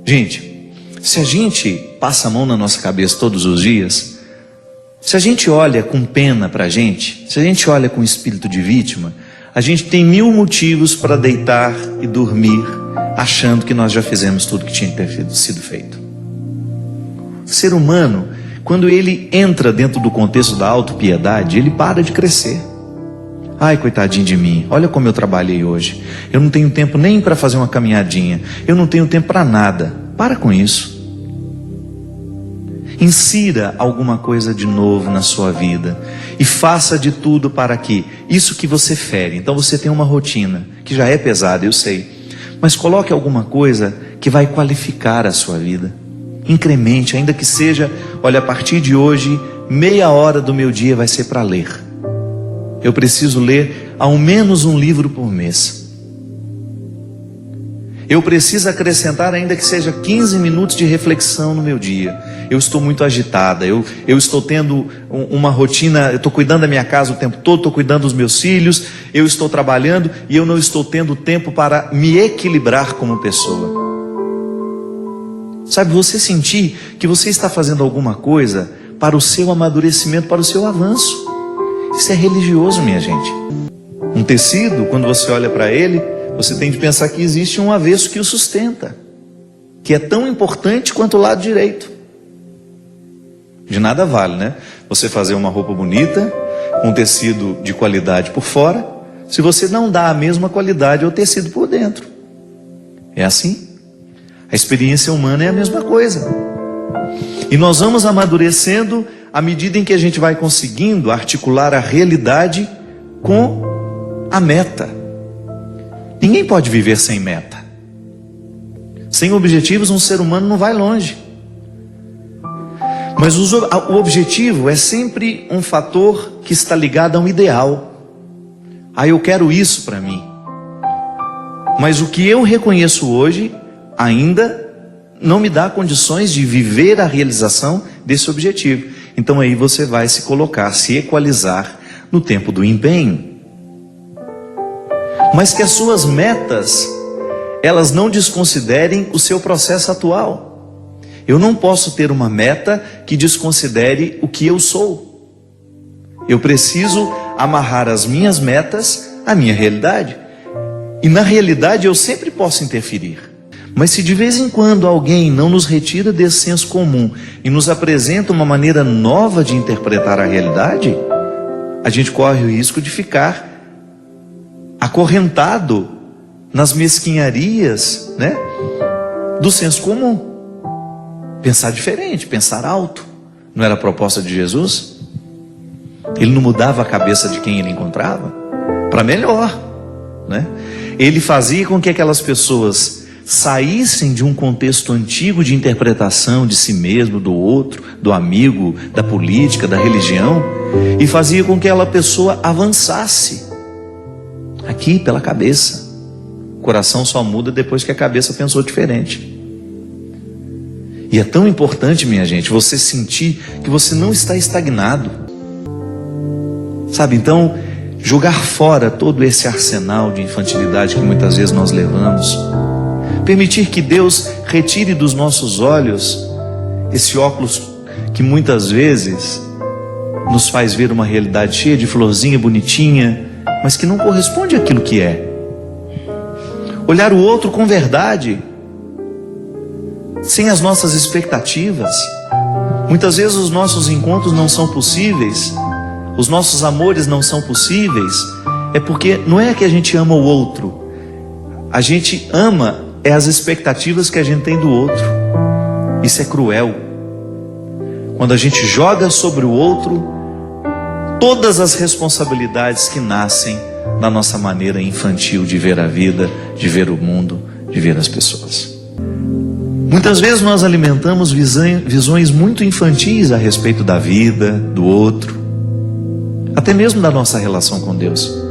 Gente, se a gente passa a mão na nossa cabeça todos os dias, se a gente olha com pena para a gente, se a gente olha com espírito de vítima, a gente tem 1000 motivos para deitar e dormir, achando que nós já fizemos tudo que tinha que ter sido feito. O ser humano, quando ele entra dentro do contexto da autopiedade, ele para de crescer. Ai, coitadinho de mim, olha como eu trabalhei hoje. Eu não tenho tempo nem para fazer uma caminhadinha. Eu não tenho tempo para nada. Para com isso. Insira alguma coisa de novo na sua vida. E faça de tudo para que isso que você fere. Então você tem uma rotina, que já é pesada, eu sei. Mas coloque alguma coisa que vai qualificar a sua vida. Incremente, ainda que seja, olha, a partir de hoje, meia hora do meu dia vai ser para ler. Eu preciso ler ao menos um livro por mês. Eu preciso acrescentar, ainda que seja 15 minutos de reflexão no meu dia. Eu estou muito agitada, eu estou tendo uma rotina, eu estou cuidando da minha casa o tempo todo, estou cuidando dos meus filhos, eu estou trabalhando e eu não estou tendo tempo para me equilibrar como pessoa. Sabe, você sentir que você está fazendo alguma coisa para o seu amadurecimento, para o seu avanço. Isso é religioso, minha gente. Um tecido, quando você olha para ele, você tem de pensar que existe um avesso que o sustenta, que é tão importante quanto o lado direito. De nada vale, né? Você fazer uma roupa bonita, com tecido de qualidade por fora, se você não dá a mesma qualidade ao tecido por dentro. É assim. A experiência humana é a mesma coisa. E nós vamos amadurecendo à medida em que a gente vai conseguindo articular a realidade com a meta. Ninguém pode viver sem meta. Sem objetivos, um ser humano não vai longe. Mas o objetivo é sempre um fator que está ligado a um ideal. Ah, eu quero isso para mim. Mas o que eu reconheço hoje ainda não me dá condições de viver a realização desse objetivo. Então aí você vai se colocar, se equalizar no tempo do empenho. Mas que as suas metas, elas não desconsiderem o seu processo atual. Eu não posso ter uma meta que desconsidere o que eu sou. Eu preciso amarrar as minhas metas à minha realidade. E na realidade eu sempre posso interferir. Mas se de vez em quando alguém não nos retira desse senso comum e nos apresenta uma maneira nova de interpretar a realidade, a gente corre o risco de ficar acorrentado nas mesquinharias, né, do senso comum. Pensar diferente, pensar alto. Não era a proposta de Jesus? Ele não mudava a cabeça de quem ele encontrava para melhor, né? Ele fazia com que aquelas pessoas saíssem de um contexto antigo de interpretação de si mesmo, do outro, do amigo, da política, da religião, e fazia com que aquela pessoa avançasse aqui pela cabeça. O coração só muda depois que a cabeça pensou diferente. E é tão importante, minha gente, você sentir que você não está estagnado. Sabe, então, jogar fora todo esse arsenal de infantilidade que muitas vezes nós levamos. Permitir que Deus retire dos nossos olhos esse óculos que muitas vezes nos faz ver uma realidade cheia de florzinha bonitinha, mas que não corresponde àquilo que é. Olhar o outro com verdade, sem as nossas expectativas. Muitas vezes os nossos encontros não são possíveis, os nossos amores não são possíveis, é porque não é que a gente ama o outro, a gente ama as expectativas que a gente tem do outro. Isso é cruel. Quando a gente joga sobre o outro todas as responsabilidades que nascem da nossa maneira infantil de ver a vida, de ver o mundo, de ver as pessoas. Muitas vezes nós alimentamos visões muito infantis a respeito da vida, do outro, até mesmo da nossa relação com Deus.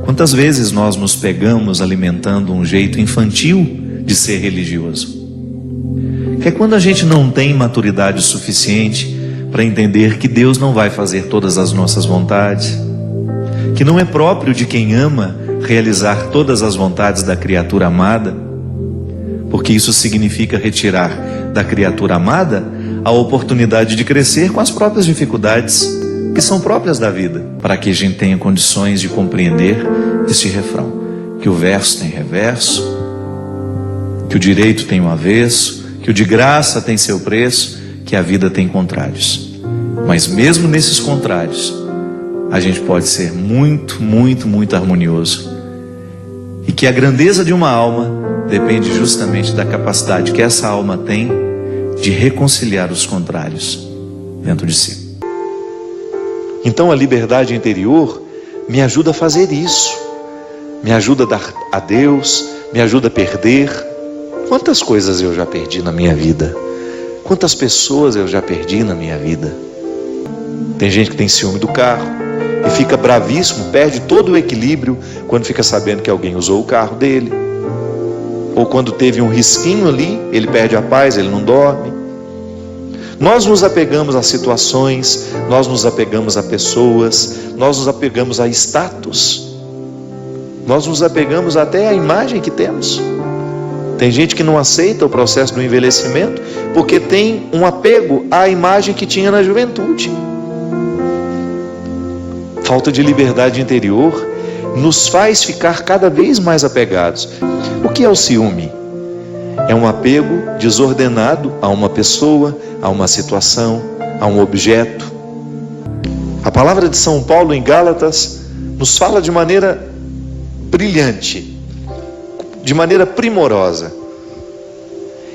Quantas vezes nós nos pegamos alimentando um jeito infantil de ser religioso? Que é quando a gente não tem maturidade suficiente para entender que Deus não vai fazer todas as nossas vontades, que não é próprio de quem ama realizar todas as vontades da criatura amada, porque isso significa retirar da criatura amada a oportunidade de crescer com as próprias dificuldades que são próprias da vida, para que a gente tenha condições de compreender este refrão, que o verso tem reverso, que o direito tem um avesso, que o de graça tem seu preço, que a vida tem contrários. Mas mesmo nesses contrários, a gente pode ser muito, muito, muito harmonioso. E que a grandeza de uma alma depende justamente da capacidade que essa alma tem de reconciliar os contrários dentro de si. Então a liberdade interior me ajuda a fazer isso. Me ajuda a dar a Deus, me ajuda a perder. Quantas coisas eu já perdi na minha vida? Quantas pessoas eu já perdi na minha vida? Tem gente que tem ciúme do carro e fica bravíssimo, perde todo o equilíbrio quando fica sabendo que alguém usou o carro dele. Ou quando teve um risquinho ali, ele perde a paz, ele não dorme. Nós nos apegamos a situações, nós nos apegamos a pessoas, nós nos apegamos a status, nós nos apegamos até à imagem que temos. Tem gente que não aceita o processo do envelhecimento porque tem um apego à imagem que tinha na juventude. Falta de liberdade interior nos faz ficar cada vez mais apegados. O que é o ciúme? É um apego desordenado a uma pessoa, a uma situação, a um objeto. A palavra de São Paulo em Gálatas nos fala de maneira brilhante, de maneira primorosa.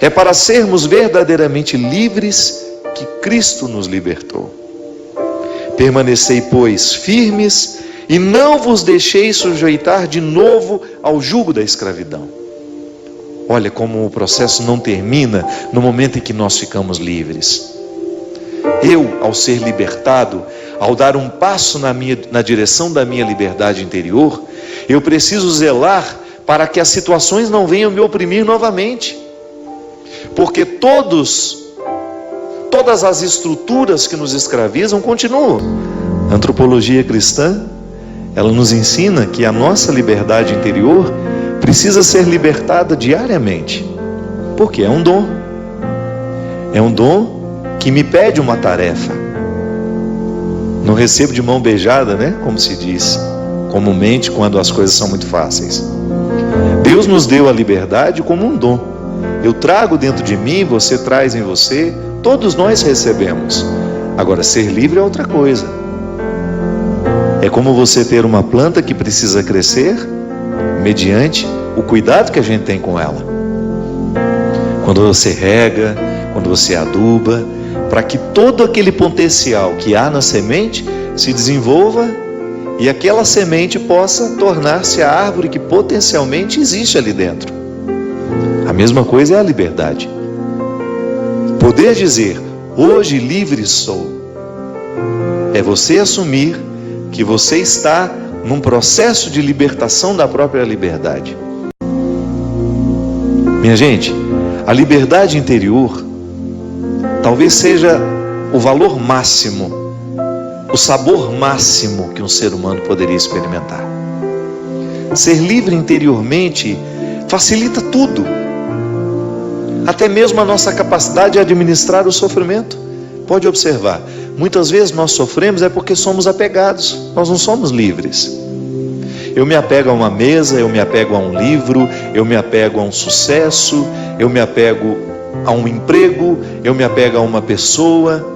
É para sermos verdadeiramente livres que Cristo nos libertou. Permanecei, pois, firmes e não vos deixeis sujeitar de novo ao jugo da escravidão. Olha como o processo não termina no momento em que nós ficamos livres. Eu, ao ser libertado, ao dar um passo na direção da minha liberdade interior, eu preciso zelar para que as situações não venham me oprimir novamente. Porque todas as estruturas que nos escravizam continuam. A antropologia cristã, ela nos ensina que a nossa liberdade interior precisa ser libertada diariamente. Porque é um dom. É um dom que me pede uma tarefa. Não recebo de mão beijada, né? Como se diz comumente quando as coisas são muito fáceis. Deus nos deu a liberdade como um dom. Eu trago dentro de mim, você traz em você, todos nós recebemos. Agora, ser livre é outra coisa. É como você ter uma planta que precisa crescer mediante o cuidado que a gente tem com ela. Quando você rega, quando você aduba, para que todo aquele potencial que há na semente se desenvolva e aquela semente possa tornar-se a árvore que potencialmente existe ali dentro. A mesma coisa é a liberdade. Poder dizer, hoje livre sou, é você assumir que você está num processo de libertação da própria liberdade. Minha gente, a liberdade interior talvez seja o valor máximo, o sabor máximo que um ser humano poderia experimentar. Ser livre interiormente facilita tudo, até mesmo a nossa capacidade de administrar o sofrimento. Pode observar, muitas vezes nós sofremos é porque somos apegados, nós não somos livres. Eu me apego a uma mesa, eu me apego a um livro, eu me apego a um sucesso, eu me apego a um emprego, eu me apego a uma pessoa.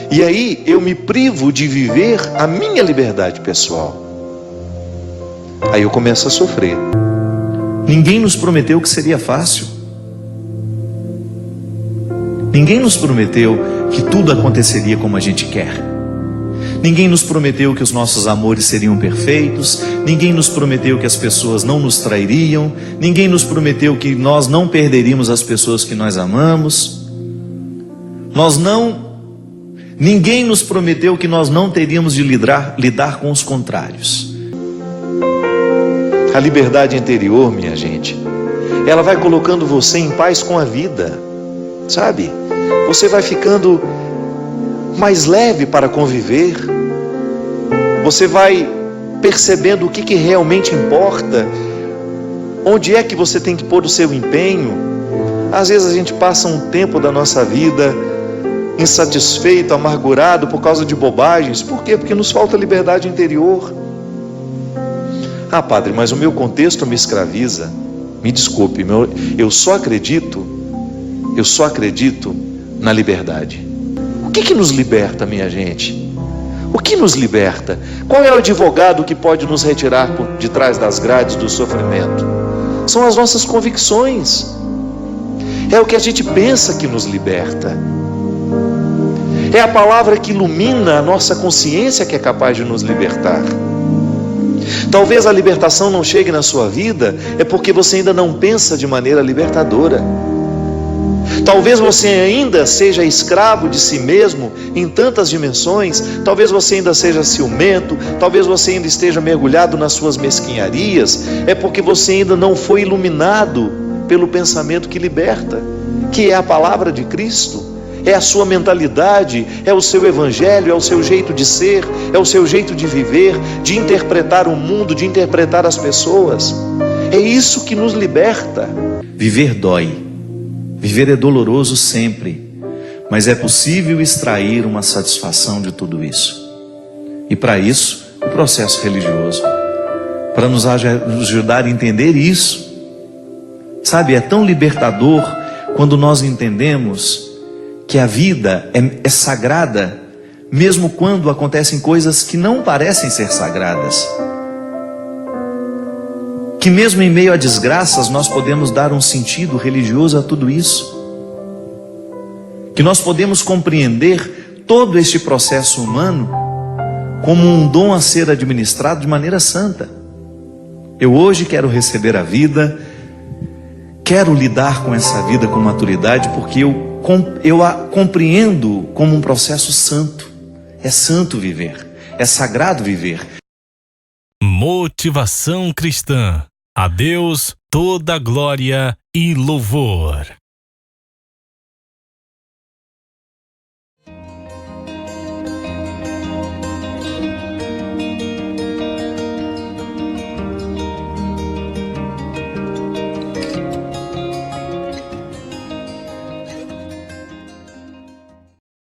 E aí eu me privo de viver a minha liberdade pessoal. Aí eu começo a sofrer. Ninguém nos prometeu que seria fácil. Ninguém nos prometeu que tudo aconteceria como a gente quer. Ninguém nos prometeu que os nossos amores seriam perfeitos. Ninguém nos prometeu que as pessoas não nos trairiam. Ninguém nos prometeu que nós não perderíamos as pessoas que nós amamos. Ninguém nos prometeu que nós não teríamos de lidar com os contrários. A liberdade interior, minha gente, ela vai colocando você em paz com a vida, sabe? Você vai ficando mais leve para conviver. Você vai percebendo o que realmente importa. Onde é que você tem que pôr o seu empenho? Às vezes a gente passa um tempo da nossa vida insatisfeito, amargurado por causa de bobagens. Por quê? Porque nos falta liberdade interior. Ah, padre, mas o meu contexto me escraviza. Me desculpe, eu só acredito na liberdade. O que nos liberta, minha gente? O que nos liberta? Qual é o advogado que pode nos retirar de trás das grades do sofrimento? São as nossas convicções. É o que a gente pensa que nos liberta. É a palavra que ilumina a nossa consciência que é capaz de nos libertar. Talvez a libertação não chegue na sua vida, é porque você ainda não pensa de maneira libertadora. Talvez você ainda seja escravo de si mesmo em tantas dimensões. Talvez você ainda seja ciumento. Talvez você ainda esteja mergulhado nas suas mesquinharias. É porque você ainda não foi iluminado pelo pensamento que liberta, que é a palavra de Cristo. É a sua mentalidade, é o seu evangelho, é o seu jeito de ser, é o seu jeito de viver, de interpretar o mundo, de interpretar as pessoas. É isso que nos liberta. Viver dói. Viver é doloroso sempre, mas é possível extrair uma satisfação de tudo isso. E para isso, o processo religioso, para nos ajudar a entender isso. Sabe, é tão libertador quando nós entendemos que a vida é sagrada, mesmo quando acontecem coisas que não parecem ser sagradas. Que mesmo em meio a desgraças nós podemos dar um sentido religioso a tudo isso. Que nós podemos compreender todo este processo humano como um dom a ser administrado de maneira santa. Eu hoje quero receber a vida, quero lidar com essa vida com maturidade, porque eu a compreendo como um processo santo. É santo viver, é sagrado viver. Motivação cristã. A Deus toda glória e louvor.